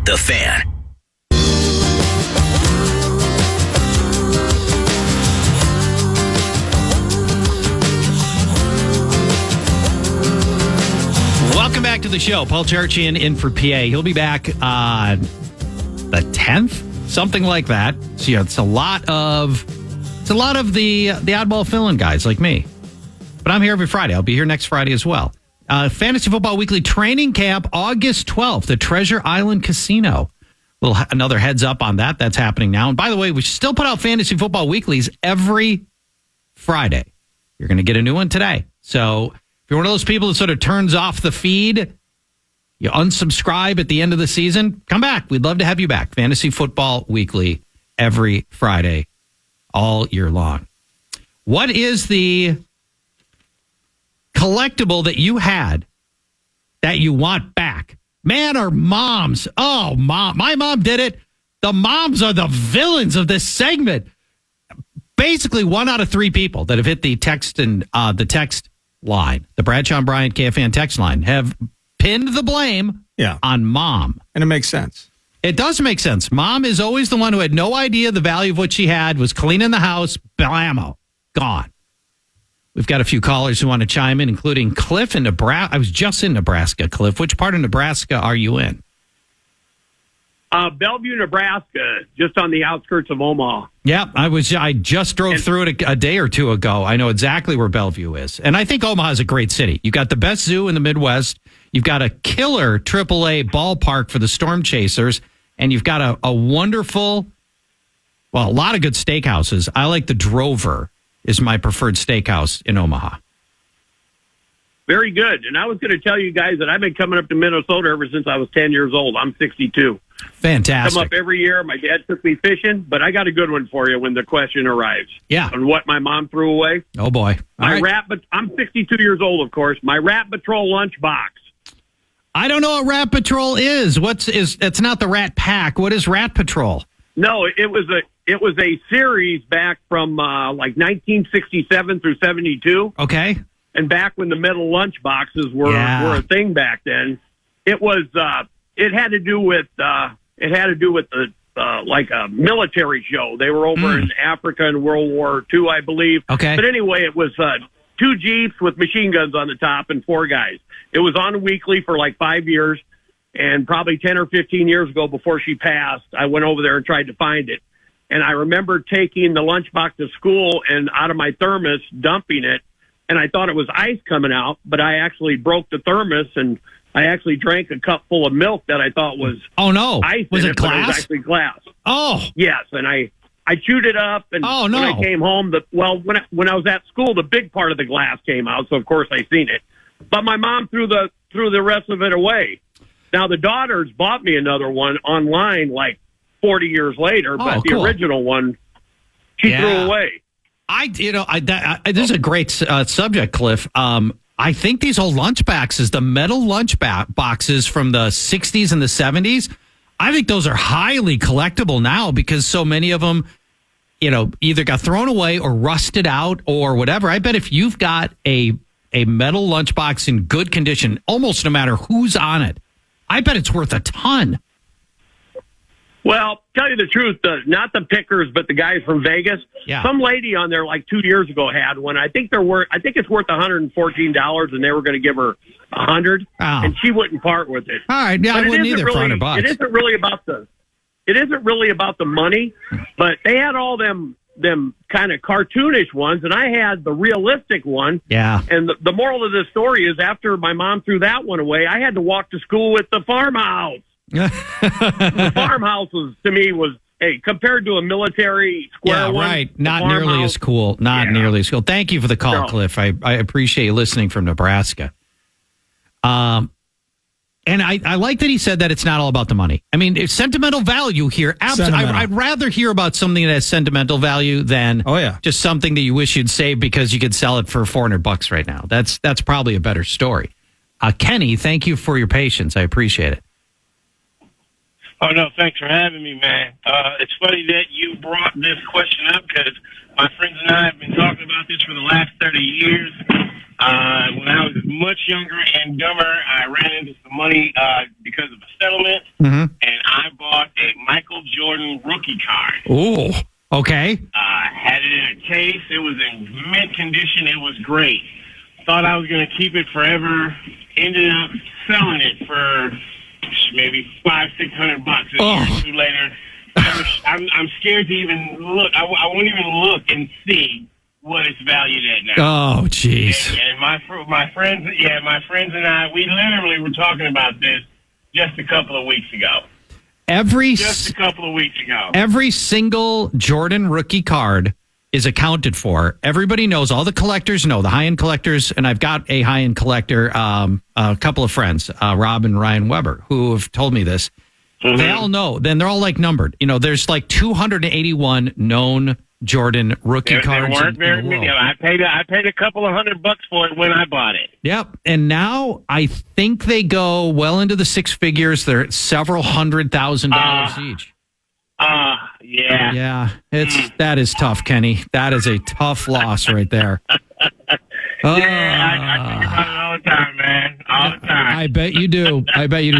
The Fan. Welcome back to the show. Paul Charch in for PA. He'll be back on the 10th, something like that. So yeah, it's a lot of the oddball fill-in guys like me. But I'm here every Friday. I'll be here next Friday as well. Fantasy Football Weekly Training Camp, August 12th, the Treasure Island Casino. Another heads up on that. That's happening now. And by the way, we still put out Fantasy Football Weeklies every Friday. You're going to get a new one today. So if you're one of those people that sort of turns off the feed, you unsubscribe at the end of the season, come back. We'd love to have you back. Fantasy Football Weekly every Friday, all year long. What is the collectible that you had that you want back? Man or moms? Oh, mom. My mom did it. The moms are the villains of this segment. Basically, 1 out of 3 people that have hit the text and the text line, the Bradshaw and Bryant KFAN text line, have pinned the blame on mom. And it makes sense. It does make sense. Mom is always the one who had no idea the value of what she had, was cleaning the house, blammo, gone. We've got a few callers who want to chime in, including Cliff in Nebraska. I was just in Nebraska, Cliff. Which part of Nebraska are you in? Bellevue, Nebraska, just on the outskirts of Omaha. Yeah, I just drove through it a day or two ago. I know exactly where Bellevue is. And I think Omaha is a great city. You've got the best zoo in the Midwest. You've got a killer AAA ballpark for the Storm Chasers. And you've got a wonderful, a lot of good steakhouses. I like the Drover is my preferred steakhouse in Omaha. Very good. And I was going to tell you guys that I've been coming up to Minnesota ever since I was 10 years old. I'm 62. Fantastic. Come up every year. My dad took me fishing, but I got a good one for you when the question arrives. Yeah. On what my mom threw away. Oh, boy. I'm 62 years old, of course. My Rat Patrol lunchbox. I don't know what Rat Patrol is. It's not the Rat Pack. What is Rat Patrol? No, it was a series back from like 1967 through 72. Okay. And back when the metal lunch boxes were a thing back then, it had to do with like a military show. They were over in Africa in World War II, I believe. Okay. But anyway, it was 2 Jeeps with machine guns on the top and 4 guys. It was on weekly for like 5 years, and probably 10 or 15 years ago before she passed, I went over there and tried to find it. And I remember taking the lunchbox to school and out of my thermos, dumping it. And I thought it was ice coming out, but I actually broke the thermos and I actually drank a cup full of milk that I thought was ice. Was in it glass? But it was actually glass. Oh, yes. And I chewed it up, and when I came home, when I was at school, the big part of the glass came out, so of course I seen it. But my mom threw the rest of it away. Now the daughters bought me another one online like 40 years later, but the original one she threw away. This is a great subject, Cliff. I think these old lunch boxes, the metal lunch boxes from the 60s and the 70s, I think those are highly collectible now because so many of them, either got thrown away or rusted out or whatever. I bet if you've got a metal lunchbox in good condition, almost no matter who's on it, I bet it's worth a ton. Well, tell you the truth, not the pickers, but the guys from Vegas. Yeah. Some lady on there like 2 years ago had one. I think it's worth $114, and they were going to give her $100, and she wouldn't part with it. All right, yeah, I wouldn't either for $100. It isn't really about the money, but they had all them kind of cartoonish ones, and I had the realistic one. Yeah. And the moral of this story is, after my mom threw that one away, I had to walk to school with the farmhouse. The farmhouse to me was compared to a military square one. Yeah, right. Not nearly as cool. Nearly as cool. Thank you for the call, Cliff. I appreciate you listening from Nebraska. And I like that he said that it's not all about the money. I mean, it's sentimental value here. Absolutely. I'd rather hear about something that has sentimental value than just something that you wish you'd save because you could sell it for $400 right now. That's probably a better story. Kenny, thank you for your patience. I appreciate it. Oh, no, thanks for having me, man. It's funny that you brought this question up because my friends and I have been talking about this for the last 30 years. When I was much younger and dumber, I ran into some money because of a settlement, and I I bought a Michael Jordan rookie card. Ooh, okay. Had it in a case. It was in mint condition. It was great. Thought I was going to keep it forever. Ended up selling it for maybe $500-600. A year or two later, I'm scared to even look. I won't even look and see what it's valued at now. Oh, jeez. And my friends and I, we literally were talking about this just a couple of weeks ago. Just a couple of weeks ago. Every single Jordan rookie card is accounted for. Everybody knows, all the collectors know, the high-end collectors, and I've got a high-end collector, a couple of friends, Rob and Ryan Weber, who have told me this. Mm-hmm. They all know. Then they're all like numbered. You know, there's like 281 known Jordan rookie cards. There weren't very many. I paid a couple of $100 for it when I bought it. Yep. And now I think they go well into the six figures. They're at several $100,000 each. Yeah. Yeah. That is tough, Kenny. That is a tough loss right there. I think about it all the time, man. All the time. I bet you do.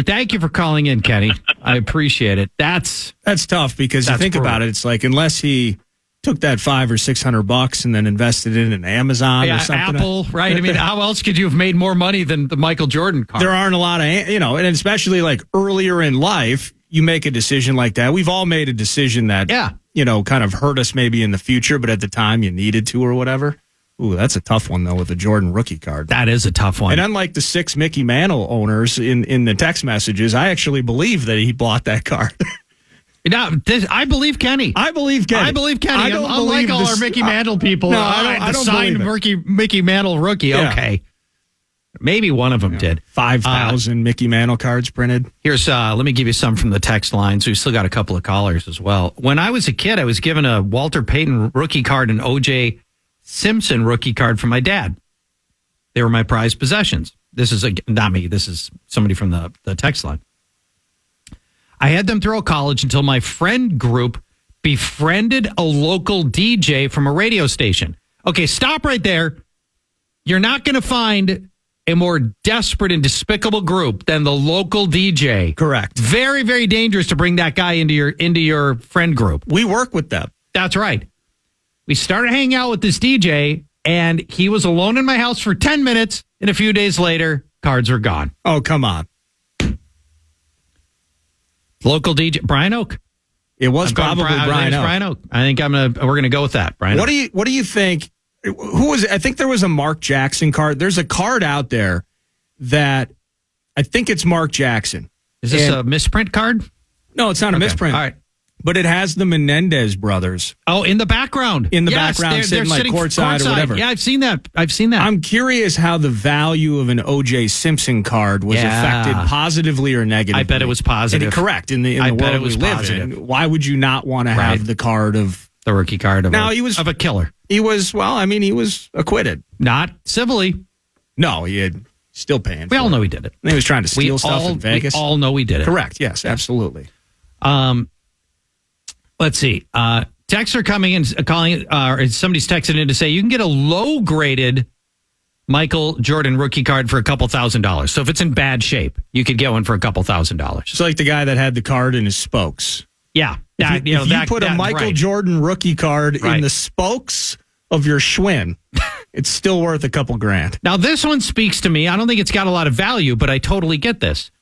Thank you for calling in, Kenny. I appreciate it. That's tough because you think about it. It's like, unless he took that $500 or $600 and then invested it in Amazon or something. Apple, right? I mean, how else could you have made more money than the Michael Jordan card? There aren't a lot of, and especially like earlier in life, you make a decision like that. We've all made a decision that, kind of hurt us maybe in the future, but at the time you needed to or whatever. Ooh, that's a tough one, though, with the Jordan rookie card. That is a tough one. And unlike the 6 Mickey Mantle owners in the text messages, I actually believe that he bought that card. Now, I believe Kenny. I believe Kenny. I don't unlike all our Mickey Mantle people. No, I don't signed Mickey Mantle rookie. Yeah. Okay. Maybe one of them did. 5,000 Mickey Mantle cards printed. Here's, let me give you some from the text lines. We've still got a couple of callers as well. When I was a kid, I was given a Walter Payton rookie card and O.J. Simpson rookie card from my dad. They were my prized possessions. This is not me. This is somebody from the text line. I had them through college until my friend group befriended a local DJ from a radio station. Okay, stop right there. You're not going to find a more desperate and despicable group than the local DJ. Correct. Very, very dangerous to bring that guy into your friend group. We work with them. That's right. We started hanging out with this DJ, and he was alone in my house for 10 minutes, and a few days later, cards were gone. Oh, come on. Local DJ, Brian Oak. It was probably Brian Oak. Brian Oak. I think we're gonna go with that. Brian. What do you think? Who was it? I think there was a Mark Jackson card. There's a card out there that I think it's Mark Jackson. Is this a misprint card? No, it's not a misprint. All right. But it has the Menendez brothers. Oh, in the background. Background, sitting like courtside or whatever. Yeah, I've seen that. I'm curious how the value of an O.J. Simpson card was affected positively or negatively. I bet it was positive. Correct. In the world we live in. Why would you not want to have the card of... The rookie card of a killer. He was acquitted. Not civilly. No, he had still paying. We all know he did it. And he was trying to steal stuff in Vegas. We all know he did it. Correct. Yes, absolutely. Let's see. Texts are coming in, calling, or somebody's texting in to say you can get a low-graded Michael Jordan rookie card for a couple $1,000s. So if it's in bad shape, you could get one for a couple $1,000s. It's like the guy that had the card in his spokes. Yeah. If you put a Michael Jordan rookie card in the spokes of your Schwinn, it's still worth a couple grand. Now, this one speaks to me. I don't think it's got a lot of value, but I totally get this.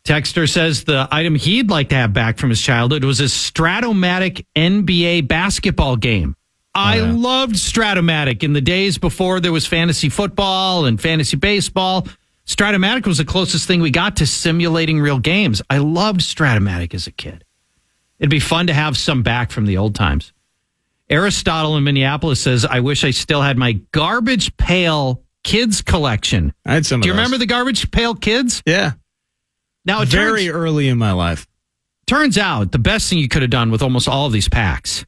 Texter says the item he'd like to have back from his childhood was a Stratomatic NBA basketball game. I loved Stratomatic in the days before there was fantasy football and fantasy baseball. Stratomatic was the closest thing we got to simulating real games. I loved Stratomatic as a kid. It'd be fun to have some back from the old times. Aristotle in Minneapolis says, I wish I still had my Garbage Pail Kids collection. I had some of those. Do you remember the Garbage Pail Kids? Yeah. Now, very early in my life. Turns out the best thing you could have done with almost all of these packs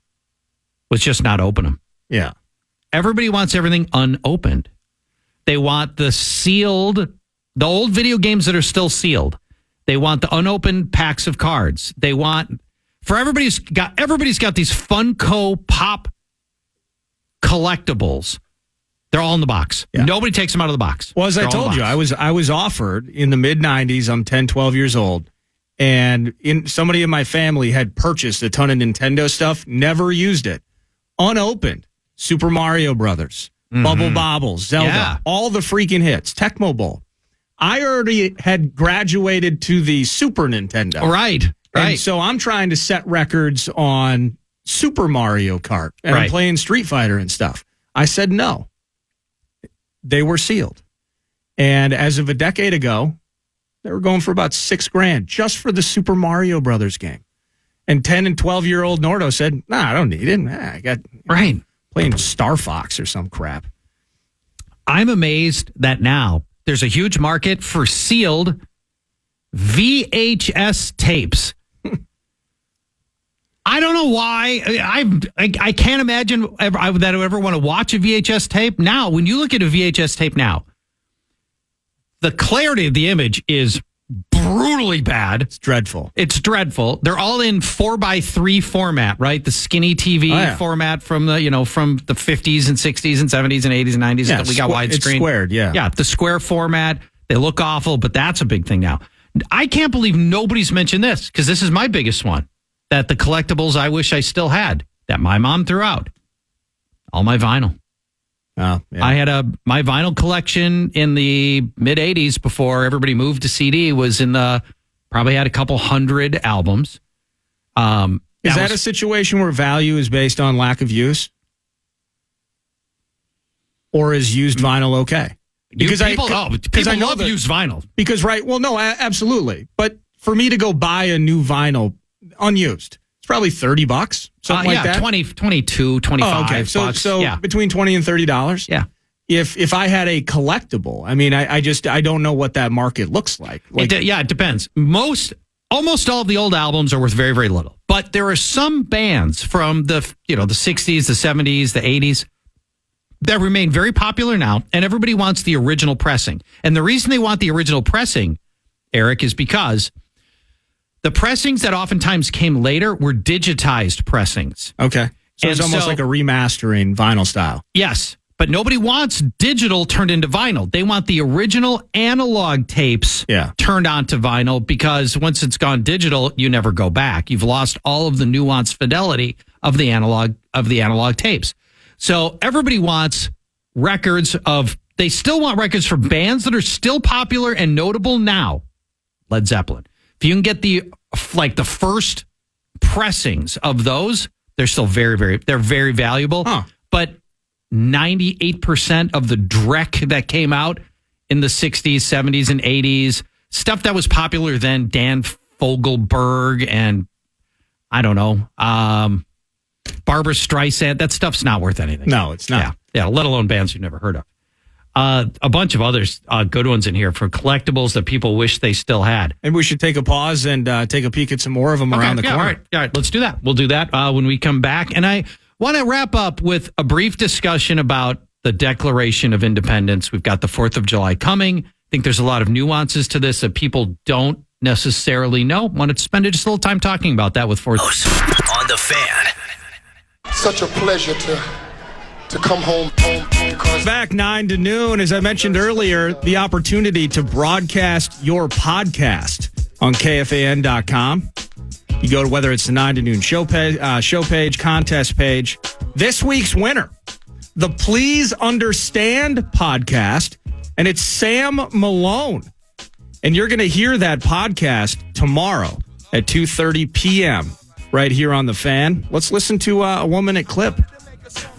was just not open them. Yeah. Everybody wants everything unopened. They want the sealed, the old video games that are still sealed. They want the unopened packs of cards. They want, everybody's got these Funko Pop collectibles. They're all in the box. Yeah. Nobody takes them out of the box. Well, as I told you, I was offered in the mid-'90s, I'm 10, 12 years old, And somebody in my family had purchased a ton of Nintendo stuff, never used it. Unopened. Super Mario Brothers, Bubble Bobble, Zelda, all the freaking hits, Tecmo Bowl. I already had graduated to the Super Nintendo. Right. And so I'm trying to set records on Super Mario Kart. And I'm playing Street Fighter and stuff. I said no. They were sealed. And as of a decade ago, they were going for about $6,000 just for the Super Mario Brothers game. And 10 and 12-year-old Nordo said, nah, I don't need it. I got playing Star Fox or some crap. I'm amazed that now there's a huge market for sealed VHS tapes. I don't know why. I can't imagine that I would ever want to watch a VHS tape. Now, when you look at a VHS tape now, the clarity of the image is brutally bad. It's dreadful. They're all in 4:3 format, right? The skinny TV format from the 50s and 60s and 70s and 80s and 90s. Yeah, we got widescreen. It's squared, yeah. Yeah, the square format. They look awful, but that's a big thing now. I can't believe nobody's mentioned this because this is my biggest one. That the collectibles I wish I still had that my mom threw out. All my vinyl. Oh, yeah. I had my vinyl collection in the mid 80s before everybody moved to CD was probably had a couple hundred albums. Is that a situation where value is based on lack of use? Or is used vinyl okay? Because people love used vinyl. Because, absolutely. But for me to go buy a new vinyl unused, it's probably $30, something like that. 22, 25 okay. So between $20 and $30. Yeah. If I had a collectible, I mean, I don't know what that market looks like. It depends. Almost all of the old albums are worth very, very little. But there are some bands from the 60s, the 70s, the 80s that remain very popular now, and everybody wants the original pressing. And the reason they want the original pressing, Eric, is because the pressings that oftentimes came later were digitized pressings. Okay. So it's almost like a remastering vinyl style. Yes. But nobody wants digital turned into vinyl. They want the original analog tapes turned onto vinyl because once it's gone digital, you never go back. You've lost all of the nuanced fidelity of the analog tapes. So everybody wants they still want records for bands that are still popular and notable now. Led Zeppelin. If you can get the first pressings of those, they're still they're very valuable. Huh. But 98% of the Drek that came out in the 60s, 70s, and 80s, stuff that was popular then, Dan Fogelberg and I don't know, Barbra Streisand, that stuff's not worth anything. No, it's not. Yeah, let alone bands you've never heard of. A bunch of others, good ones in here for collectibles that people wish they still had. And we should take a pause and take a peek at some more of them around the corner. All right, let's do that. We'll do that when we come back. And I want to wrap up with a brief discussion about the Declaration of Independence. We've got the 4th of July coming. I think there's a lot of nuances to this that people don't necessarily know. Want to spend just a little time talking about that with 4th. On the Fan. Such a pleasure to come home. Back 9 to noon. As I mentioned earlier, the opportunity to broadcast your podcast on KFAN.com. You go to whether it's the 9 to noon show page, contest page. This week's winner, the Please Understand podcast, and it's Sam Malone. And you're going to hear that podcast tomorrow at 2:30 p.m. right here on the Fan. Let's listen to a 1-minute clip.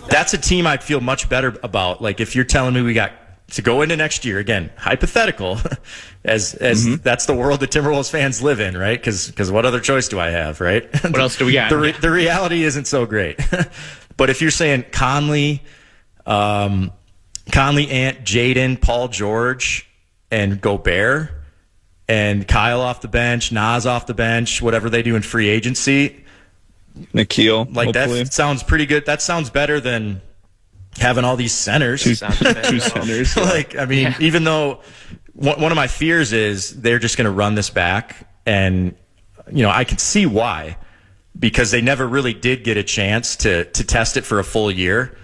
That's a team I'd feel much better about. Like if you're telling me we got to go into next year, again, hypothetical, as that's the world that Timberwolves fans live in, right? Because what other choice do I have, right? What else do we got? The reality isn't so great. But if you're saying Conley, Ant, Jaden, Paul George, and Gobert, and Kyle off the bench, Nas off the bench, whatever they do in free agency, Nikhil, like hopefully. That sounds pretty good. That sounds better than having all these centers. Two centers. Like, I mean, even though one of my fears is they're just going to run this back, and I can see why, because they never really did get a chance to test it for a full year,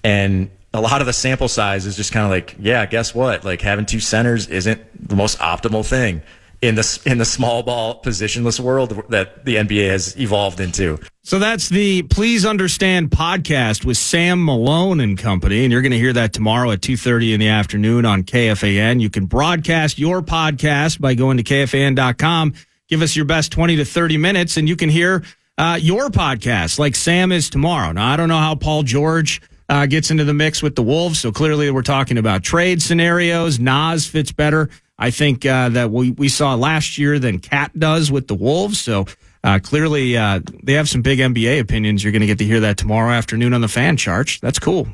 and a lot of the sample size is just kind of like, yeah, guess what? Like having two centers isn't the most optimal thing. in the small ball positionless world that the NBA has evolved into. So that's the Please Understand podcast with Sam Malone and company, and you're going to hear that tomorrow at 2:30 in the afternoon on KFAN. You can broadcast your podcast by going to KFAN.com. Give us your best 20 to 30 minutes, and you can hear your podcast like Sam is tomorrow. Now, I don't know how Paul George gets into the mix with the Wolves, so clearly we're talking about trade scenarios. Nas fits better, I think, that we saw last year than Cat does with the Wolves. So clearly they have some big NBA opinions. You're going to get to hear that tomorrow afternoon on the Fan, Charch. That's cool.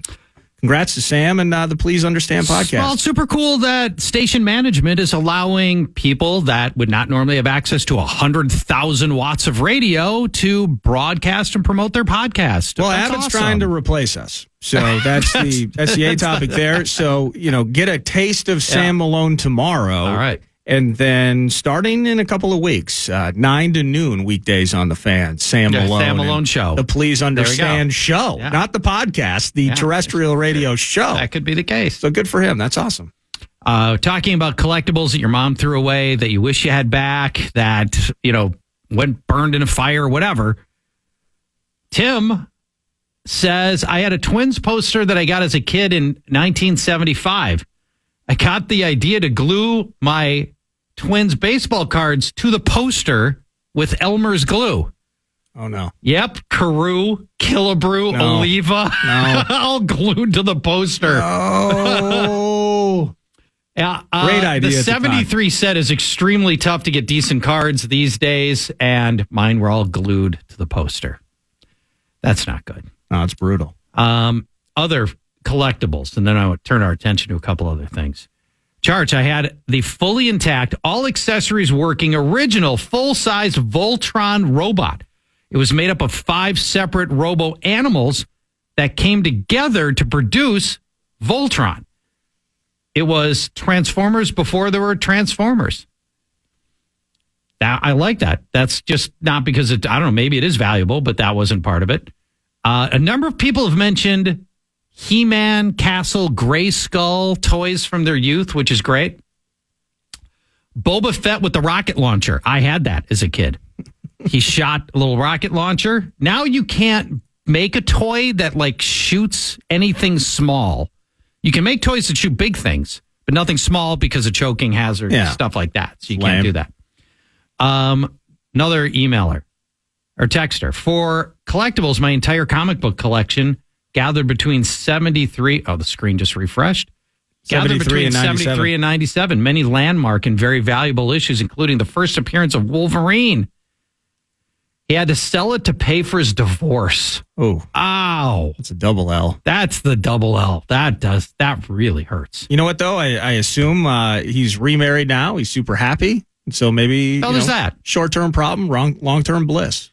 Congrats to Sam and the Please Understand podcast. Well, it's super cool that station management is allowing people that would not normally have access to 100,000 watts of radio to broadcast and promote their podcast. Well, Abbott's trying to replace us. So that's the A topic there. So, get a taste of Sam Malone tomorrow. All right. And then starting in a couple of weeks, 9 to noon weekdays on the Fan, Sam Malone. Sam Malone show. The Please Understand show, not the podcast, the terrestrial radio show. That could be the case. So good for him. That's awesome. Talking about collectibles that your mom threw away, that you wish you had back, that, went burned in a fire or whatever. Tim says, I had a Twins poster that I got as a kid in 1975. I got the idea to glue my Twins baseball cards to the poster with Elmer's glue. Oh, no. Yep. Carew, Killebrew, Oliva, all glued to the poster. Oh. Great idea. The 73 set is extremely tough to get decent cards these days, and mine were all glued to the poster. That's not good. No, it's brutal. Other collectibles, and then I would turn our attention to a couple other things. Charch, I had the fully intact, all accessories working, original, full-size Voltron robot. It was made up of 5 separate robo-animals that came together to produce Voltron. It was Transformers before there were Transformers. Now, I like that. That's just not because I don't know, maybe it is valuable, but that wasn't part of it. A number of people have mentioned He-Man, Castle, Grayskull toys from their youth, which is great. Boba Fett with the rocket launcher. I had that as a kid. He shot a little rocket launcher. Now you can't make a toy that shoots anything small. You can make toys that shoot big things, but nothing small because of choking hazard and stuff like that. So you can't do that. Another emailer or texter. For collectibles, my entire comic book collection gathered between 73. Oh, the screen just refreshed. Gathered between 73 and 97. Many landmark and very valuable issues, including the first appearance of Wolverine. He had to sell it to pay for his divorce. Oh. Ow. That's a double L. That's the double L. That really hurts. You know what, though? I assume he's remarried now. He's super happy. So maybe there's that. Short-term problem, long-term bliss.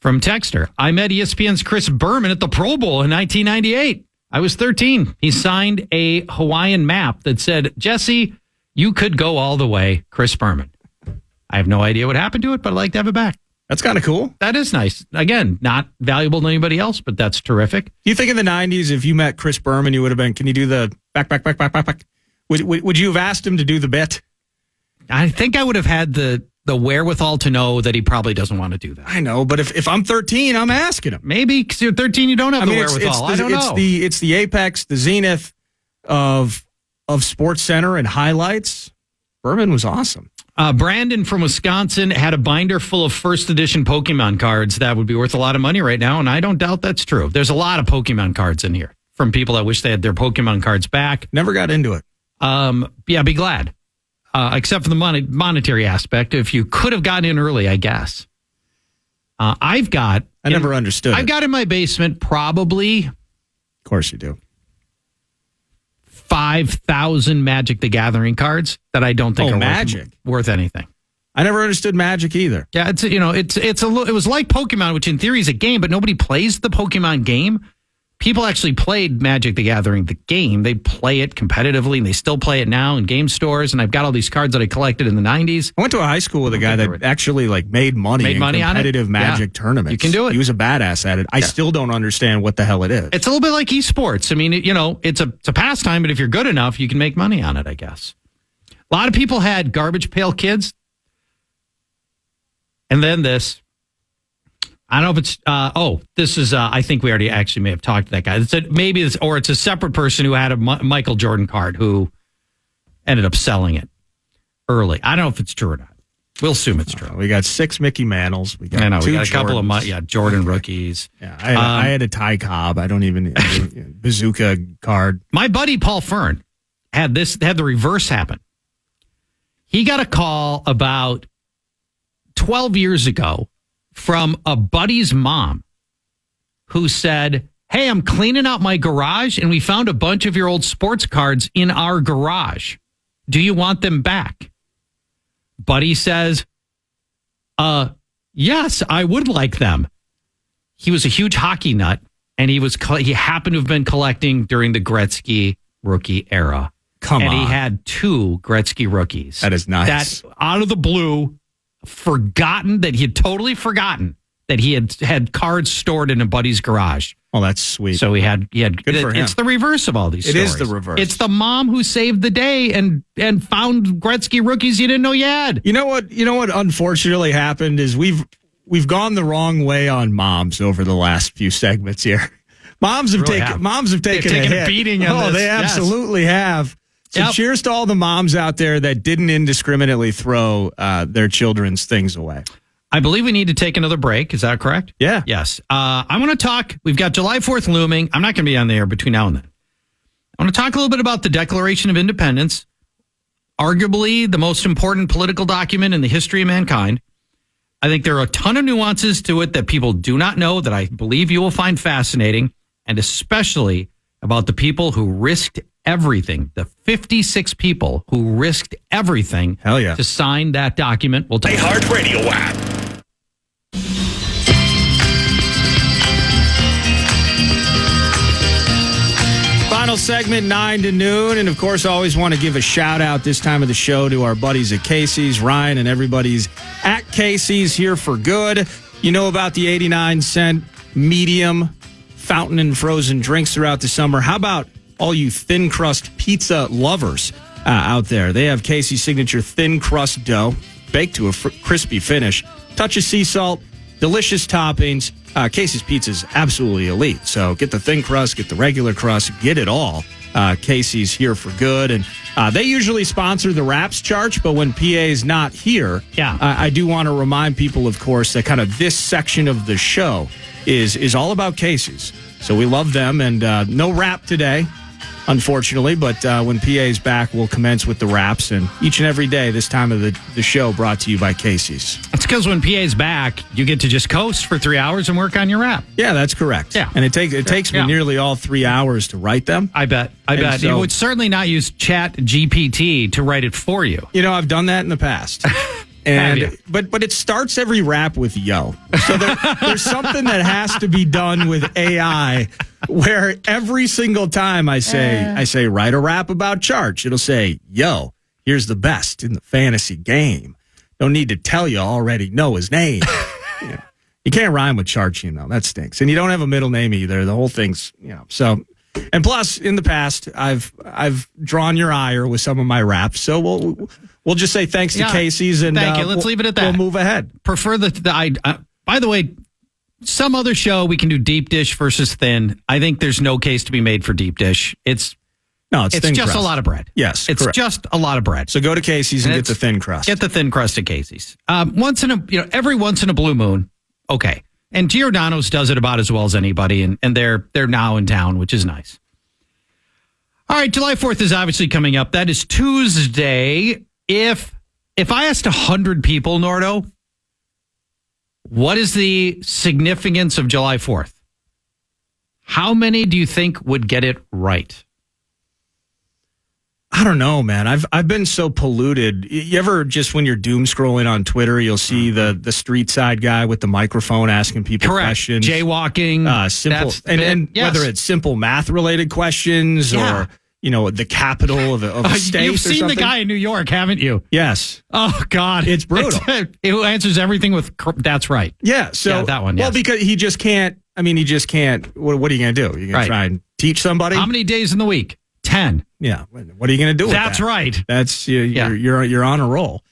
From Texter, I met ESPN's Chris Berman at the Pro Bowl in 1998. I was 13. He signed a Hawaiian map that said, Jesse, you could go all the way, Chris Berman. I have no idea what happened to it, but I'd like to have it back. That's kind of cool. That is nice. Again, not valuable to anybody else, but that's terrific. Do you think in the 90s, if you met Chris Berman, you would have been, can you do the back? Would you have asked him to do the bit? I think I would have had the wherewithal to know that he probably doesn't want to do that. I know, but if I'm 13, I'm asking him. Maybe because you're 13, you don't have the wherewithal. I don't know. It's the apex, the zenith of Sports Center and highlights. Berman was awesome. Brandon from Wisconsin had a binder full of first edition Pokemon cards that would be worth a lot of money right now, and I don't doubt that's true. There's a lot of Pokemon cards in here from people that wish they had their Pokemon cards back. Never got into it. Be glad. Except for the monetary aspect. If you could have gotten in early, I guess. I never understood I've got in my basement probably... Of course you do. 5,000 Magic the Gathering cards that I don't think are worth anything. I never understood Magic either. Yeah, it was like Pokemon, which in theory is a game, but nobody plays the Pokemon game. People actually played Magic the Gathering, the game. They play it competitively, and they still play it now in game stores. And I've got all these cards that I collected in the 90s. I went to a high school with a guy that actually made money in competitive Magic tournaments. You can do it. He was a badass at it. I still don't understand what the hell it is. It's a little bit like esports. I mean, it's a pastime, but if you're good enough, you can make money on it, I guess. A lot of people had garbage pail kids. And then this. I don't know if it's, this is, I think we already actually may have talked to that guy. It's a separate person who had a Michael Jordan card who ended up selling it early. I don't know if it's true or not. We'll assume it's true. We got 6 Mickey Mantles. We got we got a Jordans. couple of Jordan rookies. Yeah, I had a Ty Cobb. I don't even bazooka card. My buddy Paul Fern had the reverse happen. He got a call about 12 years ago from a buddy's mom who said, "Hey, I'm cleaning out my garage and we found a bunch of your old sports cards in our garage. Do you want them back?" Buddy says, yes, I would like them. He was a huge hockey nut, and he happened to have been collecting during the Gretzky rookie era. And he had 2 Gretzky rookies. That is nice. That out of the blue, he had totally forgotten that he had cards stored in a buddy's garage. Oh, that's sweet. So he had good for him. It's the reverse of all these It stories. is the reverse. It's the mom who saved the day and found Gretzky rookies you didn't know you had. You know what unfortunately happened is we've gone the wrong way on moms over the last few segments here. Moms have taken a hit. Beating on this. They absolutely have. So cheers to all the moms out there that didn't indiscriminately throw their children's things away. I believe we need to take another break. Is that correct? Yeah. Yes. I want to talk. We've got July 4th looming. I'm not going to be on the air between now and then. I want to talk a little bit about the Declaration of Independence, arguably the most important political document in the history of mankind. I think there are a ton of nuances to it that people do not know that I believe you will find fascinating, and especially about the people who risked everything, the 56 people who risked everything to sign that document. We'll talk. iHeartRadio app. Final segment, 9 to noon. And, of course, I always want to give a shout-out this time of the show to our buddies at Casey's. Ryan and everybody's at Casey's here for good. You know about the 89-cent medium fountain and frozen drinks throughout the summer. How about all you thin crust pizza lovers out there? They have Casey's signature thin crust dough, baked to a crispy finish, touch of sea salt, delicious toppings. Casey's Pizza is absolutely elite. So get the thin crust, get the regular crust, get it all. Casey's here for good. And they usually sponsor the Raps Charch, but when PA is not here, I do want to remind people, of course, that kind of this section of the show is all about Casey's. So we love them, and no rap today, unfortunately, but when PA is back, we'll commence with the raps, and each and every day, this time of the show, brought to you by Casey's. It's because when PA is back, you get to just coast for 3 hours and work on your rap. Yeah, that's correct. Yeah. And it takes me nearly all 3 hours to write them. I bet. So, you would certainly not use Chat GPT to write it for you. You know, I've done that in the past. And but it starts every rap with yo. So there's something that has to be done with AI where every single time I say write a rap about Charch, it'll say, yo, here's the best in the fantasy game. Don't need to tell you, already know his name. Yeah. You can't rhyme with Charch, you know, that stinks. And you don't have a middle name either. The whole thing's, so. And plus, in the past, I've drawn your ire with some of my raps. So we'll just say thanks to Casey's, and thank you. Let's leave it at that. We'll move ahead. Prefer by the way, some other show we can do deep dish versus thin. I think there's no case to be made for deep dish. It's thin just crust. A lot of bread. Yes, it's correct. just a lot of bread. So go to Casey's and get the thin crust. Get the thin crust at Casey's. Every once in a blue moon, okay. And Giordano's does it about as well as anybody, and they're now in town, which is nice. All right, July 4th is obviously coming up. That is Tuesday. If I asked 100 people, Nordo, what is the significance of July 4th? How many do you think would get it right? I don't know, man. I've been so polluted. You ever just when you're doom scrolling on Twitter, you'll see the street side guy with the microphone asking people questions, jaywalking, simple, and whether it's simple math related questions or the capital of a state. You've seen the guy in New York, haven't you? Yes. Oh God, it's brutal. Who answers everything with "That's right." Yeah. So that one. Yes. Well, because he just can't. I mean, he just can't. What are you going to do? You're going to try and teach somebody? How many days in the week? 10. Yeah. What are you going to do with that? That's right. That's you're on a roll.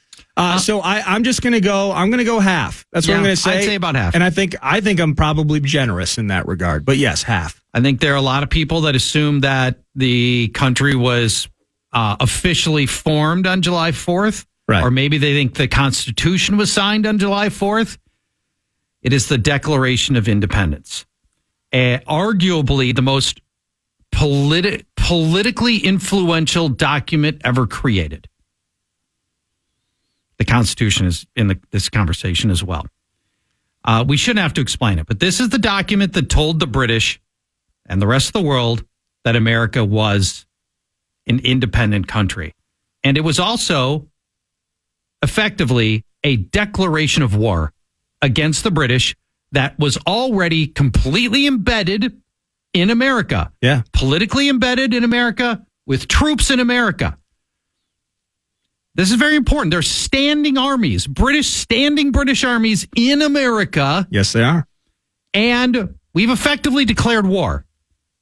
So I'm just going to go. I'm going to go half. That's what I'm going to say. I'd say about half. And I think I'm probably generous in that regard. But yes, half. I think there are a lot of people that assume that the country was officially formed on July 4th. Right. Or maybe they think the Constitution was signed on July 4th. It is the Declaration of Independence. Arguably the most politically influential document ever created. The Constitution is in this conversation as well. We shouldn't have to explain it, but this is the document that told the British and the rest of the world that America was an independent country. And it was also effectively a declaration of war against the British that was already completely embedded in America. Yeah. Politically embedded in America with troops in America. This is very important. There's standing armies, standing British armies in America. Yes, they are. And we've effectively declared war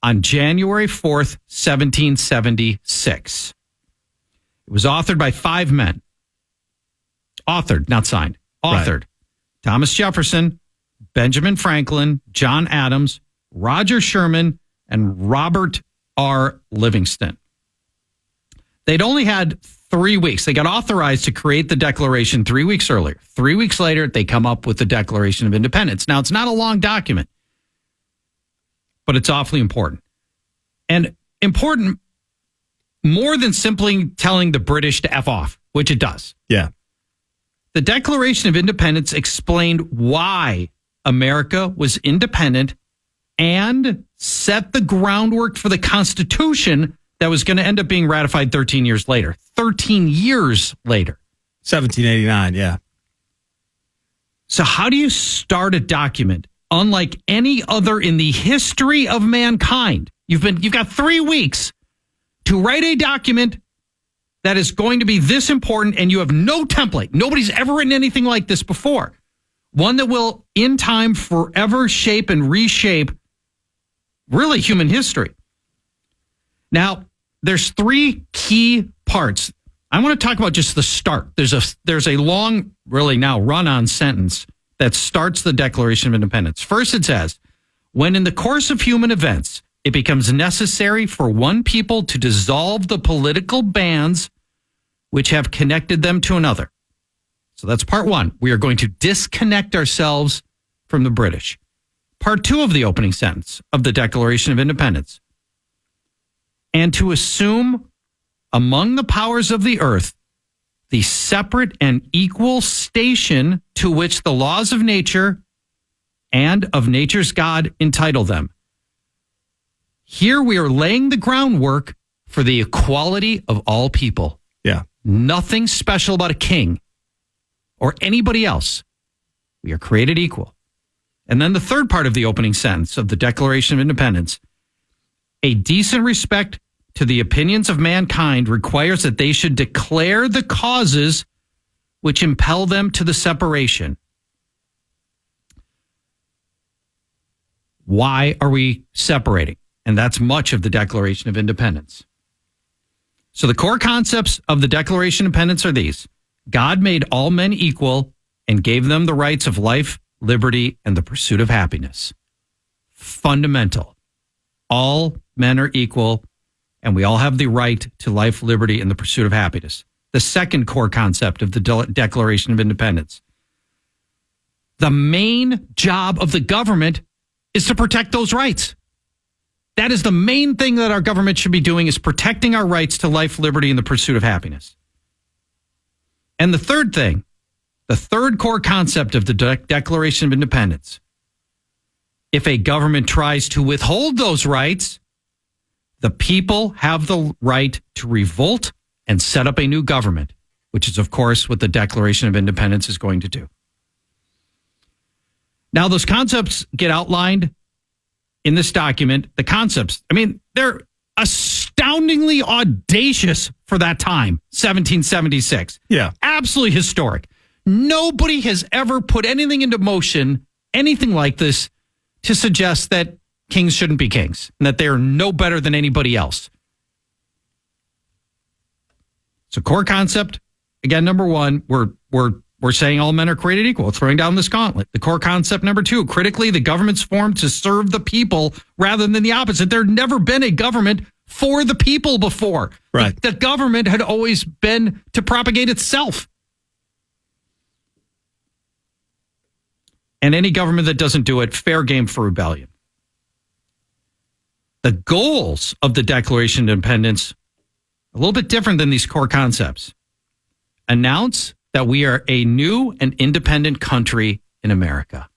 on January 4th, 1776. It was authored by 5 men. Authored, not signed. Authored. Right. Thomas Jefferson, Benjamin Franklin, John Adams, Roger Sherman, and Robert R. Livingston. They'd only had 3 weeks. They got authorized to create the Declaration 3 weeks earlier. 3 weeks later, they come up with the Declaration of Independence. Now, it's not a long document, but it's awfully important. And important more than simply telling the British to F off, which it does. Yeah. The Declaration of Independence explained why America was independent and set the groundwork for the Constitution that was going to end up being ratified 13 years later. 13 years later. 1789, yeah. So how do you start a document unlike any other in the history of mankind? You've got 3 weeks to write a document that is going to be this important, and you have no template. Nobody's ever written anything like this before. One that will, in time, forever shape and reshape really human history. Now, there's 3 key parts. I want to talk about just the start. There's a long, really now run-on sentence that starts the Declaration of Independence. First, it says, when in the course of human events, it becomes necessary for one people to dissolve the political bands which have connected them to another. So that's part 1. We are going to disconnect ourselves from the British. Part 2 of the opening sentence of the Declaration of Independence. And to assume among the powers of the earth the separate and equal station to which the laws of nature and of nature's God entitle them. Here we are laying the groundwork for the equality of all people. Yeah. Nothing special about a king or anybody else. We are created equal. And then the third part of the opening sentence of the Declaration of Independence. A decent respect to the opinions of mankind requires that they should declare the causes which impel them to the separation. Why are we separating? And that's much of the Declaration of Independence. So the core concepts of the Declaration of Independence are these. God made all men equal and gave them the rights of life, liberty, and the pursuit of happiness. Fundamental. All men are equal, and we all have the right to life, liberty, and the pursuit of happiness. The second core concept of the Declaration of Independence. The main job of the government is to protect those rights. That is the main thing that our government should be doing, is protecting our rights to life, liberty, and the pursuit of happiness. And the third thing, the third core concept of the Declaration of Independence. If a government tries to withhold those rights, the people have the right to revolt and set up a new government, which is, of course, what the Declaration of Independence is going to do. Now, those concepts get outlined in this document. The concepts, they're astoundingly audacious for that time, 1776. Yeah. Absolutely historic. Nobody has ever put anything into motion, anything like this, to suggest that kings shouldn't be kings and that they are no better than anybody else. So core concept, again, number one, we're saying all men are created equal, throwing down this gauntlet. The core concept, number two, critically, the government's formed to serve the people rather than the opposite. There'd never been a government for the people before. Right. The government had always been to propagate itself. And any government that doesn't do it, fair game for rebellion. The goals of the Declaration of Independence, a little bit different than these core concepts. Announce that we are a new and independent country in America.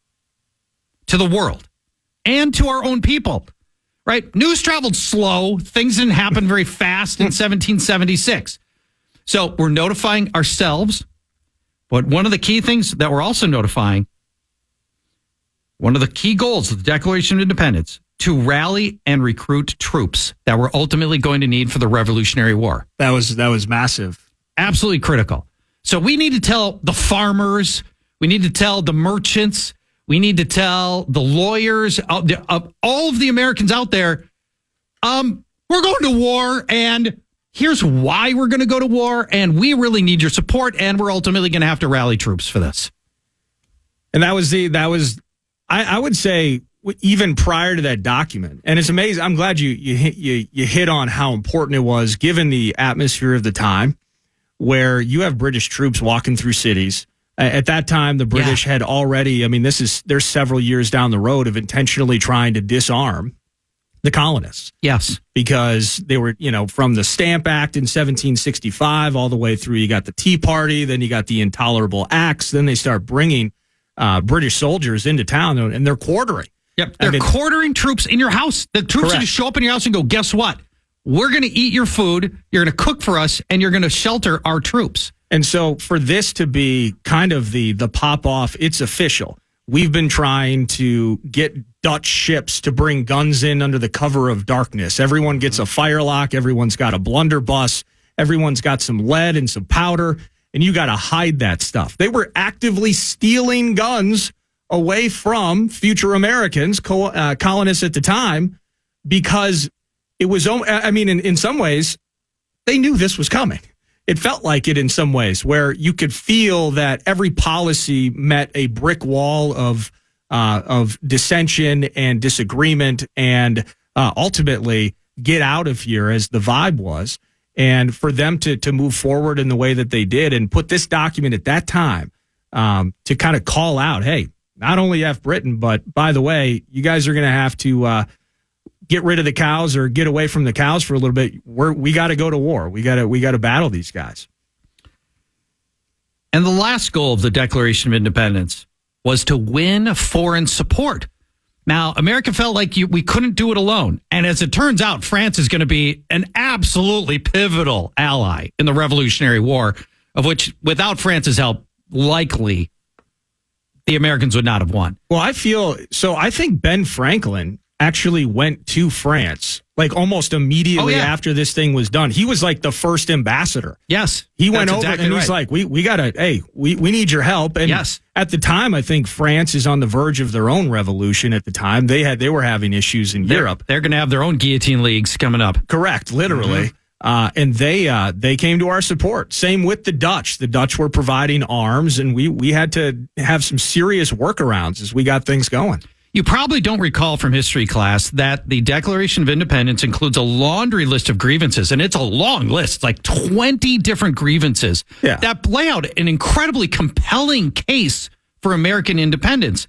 To the world. And to our own people. Right? News traveled slow. Things didn't happen very fast in 1776. So we're notifying ourselves. But one of the key things that we're also notifying, one of the key goals of the Declaration of Independence, to rally and recruit troops that we're ultimately going to need for the Revolutionary War. That was massive. Absolutely critical. So we need to tell the farmers, we need to tell the merchants, we need to tell the lawyers, all of the Americans out there, we're going to war, and here's why we're going to go to war, and we really need your support, and we're ultimately going to have to rally troops for this. And I would say, even prior to that document, and it's amazing. I'm glad you hit on how important it was, given the atmosphere of the time, where you have British troops walking through cities. At that time, the British had already, they're several years down the road of intentionally trying to disarm the colonists. Yes. Because they were, from the Stamp Act in 1765 all the way through, you got the Tea Party, then you got the Intolerable Acts, then they start bringing British soldiers into town, and they're quartering. Yep, they're quartering troops in your house. The troops are going to show up in your house and go, guess what? We're going to eat your food, you're going to cook for us, and you're going to shelter our troops. And so for this to be kind of the pop-off, it's official. We've been trying to get Dutch ships to bring guns in under the cover of darkness. Everyone gets a firelock. Everyone's got a blunderbuss. Everyone's got some lead and some powder, and you got to hide that stuff. They were actively stealing guns away from future Americans, colonists at the time, because it was, in some ways, they knew this was coming. It felt like it in some ways, where you could feel that every policy met a brick wall of dissension and disagreement, and ultimately get out of here, as the vibe was. And for them to move forward in the way that they did and put this document at that time to kind of call out, hey, not only F Britain, but by the way, you guys are going to have to get rid of the cows or get away from the cows for a little bit. We got to go to war. We got to battle these guys. And the last goal of the Declaration of Independence was to win foreign support. Now, America felt like we couldn't do it alone. And as it turns out, France is going to be an absolutely pivotal ally in the Revolutionary War, of which, without France's help, likely the Americans would not have won. Well, I think Ben Franklin actually went to France like almost immediately after this thing was done. He was like the first ambassador. Yes. He went over and he's like, we gotta, we need your help. And at the time, I think France is on the verge of their own revolution at the time. They were having issues in Europe. They're going to have their own guillotine leagues coming up. Correct. Literally. Mm-hmm. And they came to our support. Same with the Dutch. The Dutch were providing arms, and we had to have some serious workarounds as we got things going. You probably don't recall from history class that the Declaration of Independence includes a laundry list of grievances, and it's a long list, like 20 different grievances that lay out an incredibly compelling case for American independence.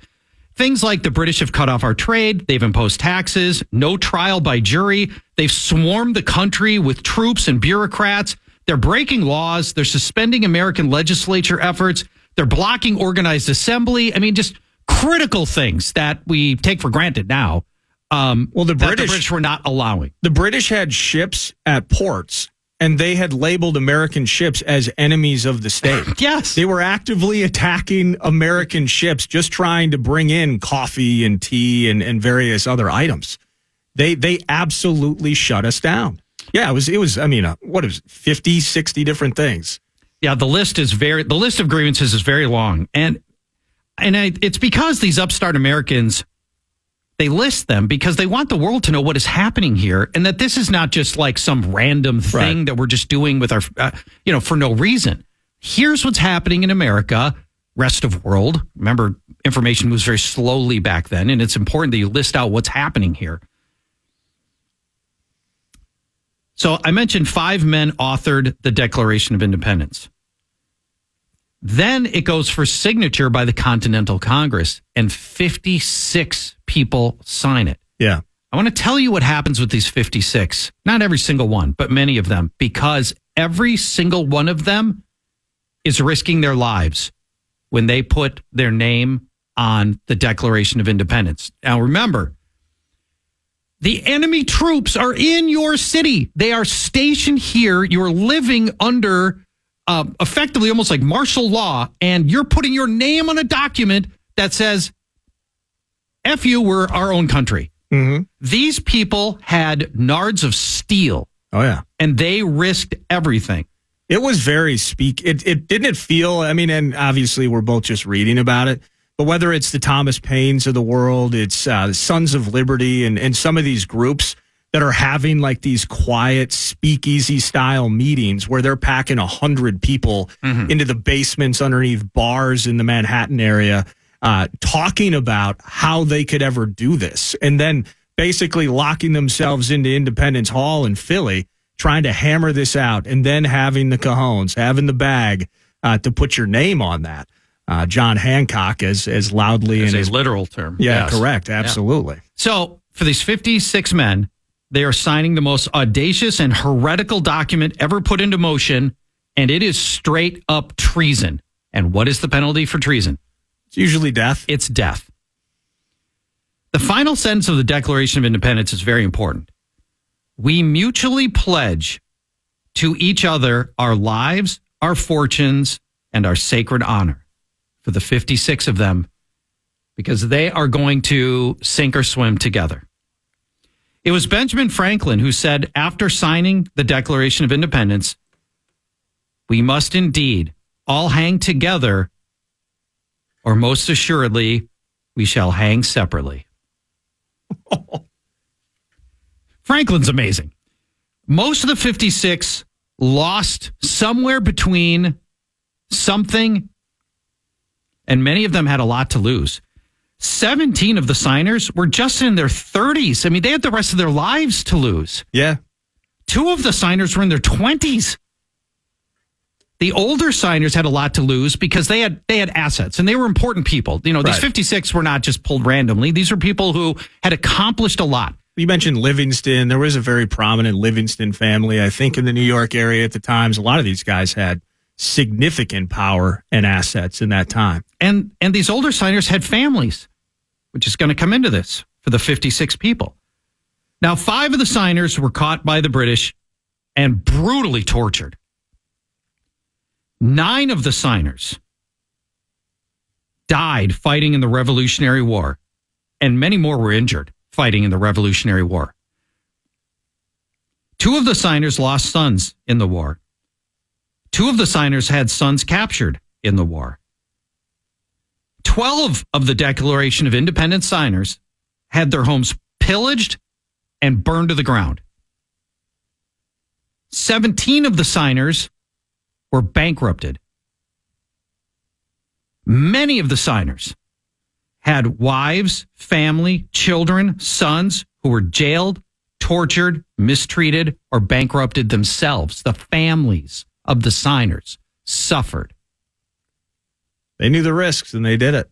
Things like the British have cut off our trade, they've imposed taxes, no trial by jury, they've swarmed the country with troops and bureaucrats, they're breaking laws, they're suspending American legislature efforts, they're blocking organized assembly. Just critical things that we take for granted now. The British were not allowing. The British had ships at ports, and they had labeled American ships as enemies of the state. Yes. They were actively attacking American ships, just trying to bring in coffee and tea and various other items. They absolutely shut us down. Yeah, it was 50, 60 different things. Yeah, the list of grievances is very long. And it's because these upstart Americans, They list them because they want the world to know what is happening here and that this is not just like some random thing that we're just doing with our, for no reason. Here's what's happening in America, rest of world. Remember, information moves very slowly back then, and it's important that you list out what's happening here. So I mentioned 5 men authored the Declaration of Independence. Then it goes for signature by the Continental Congress, and 56 people sign it. Yeah. I want to tell you what happens with these 56. Not every single one, but many of them, because every single one of them is risking their lives when they put their name on the Declaration of Independence. Now, remember, the enemy troops are in your city. They are stationed here. You're living under effectively almost like martial law, and you're putting your name on a document that says, F you, we're our own country. Mm-hmm. These people had nards of steel. Oh, yeah. And they risked everything. It was very it didn't feel, I mean, and obviously we're both just reading about it, but whether it's the Thomas Paines of the world, it's the Sons of Liberty and some of these groups that are having like these quiet speakeasy style meetings where they're packing 100 people into the basements underneath bars in the Manhattan area, talking about how they could ever do this. And then basically locking themselves into Independence Hall in Philly, trying to hammer this out, and then having the cojones, having the bag to put your name on that. John Hancock as loudly as and a literal term. Yeah, Yes. correct. Absolutely. Yeah. So for these 56 men, they are signing the most audacious and heretical document ever put into motion, and it is straight up treason. And what is the penalty for treason? It's usually death. It's death. The final sentence of the Declaration of Independence is very important. We mutually pledge to each other our lives, our fortunes, and our sacred honor, for the 56 of them, because they are going to sink or swim together. It was Benjamin Franklin who said, after signing the Declaration of Independence, we must indeed all hang together, or most assuredly, we shall hang separately. Franklin's amazing. Most of the 56 lost somewhere between something, and many of them had a lot to lose. 17 of the signers were just in their 30s. I mean, they had the rest of their lives to lose. Yeah. 2 of the signers were in their 20s. The older signers had a lot to lose because they had assets and they were important people. You know, these 56 were not just pulled randomly. These are people who had accomplished a lot. You mentioned Livingston. There was a very prominent Livingston family, I think, in the New York area at the times. A lot of these guys had significant power and assets in that time. And these older signers had families, which is going to come into this for the 56 people. Now, 5 of the signers were caught by the British and brutally tortured. 9 of the signers died fighting in the Revolutionary War, and many more were injured fighting in the Revolutionary War. 2 of the signers lost sons in the war. 2 of the signers had sons captured in the war. 12 of the Declaration of Independence signers had their homes pillaged and burned to the ground. 17 of the signers were bankrupted. Many of the signers had wives, family, children, sons who were jailed, tortured, mistreated, or bankrupted themselves. The families of the signers suffered. They knew the risks and they did it.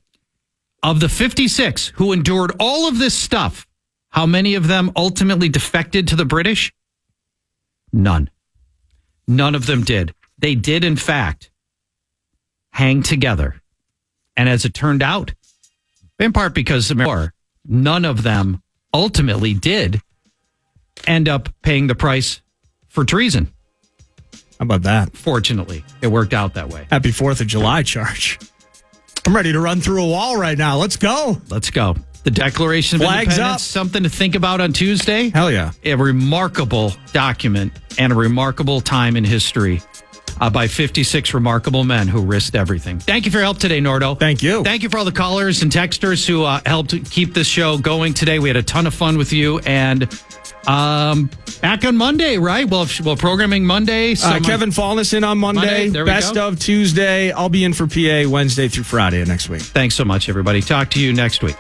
Of the 56 who endured all of this stuff, how many of them ultimately defected to the British? None. None of them did. They did, in fact, hang together. And as it turned out, in part because none of them ultimately did end up paying the price for treason. How about that? Fortunately, it worked out that way. Happy 4th of July, Charch. I'm ready to run through a wall right now. Let's go. Let's go. The Declaration of Flags Independence, up. something to think about on Tuesday. Hell yeah. A remarkable document and a remarkable time in history. by 56 remarkable men who risked everything. Thank you for your help today, Nordo. Thank you. Thank you for all the callers and texters who helped keep this show going today. We had a ton of fun with you. And back on Monday, right? Well, programming Monday. Kevin Fallness in on Monday. There we Best go. of Tuesday. I'll be in for PA Wednesday through Friday of next week. Thanks so much, everybody. Talk to you next week.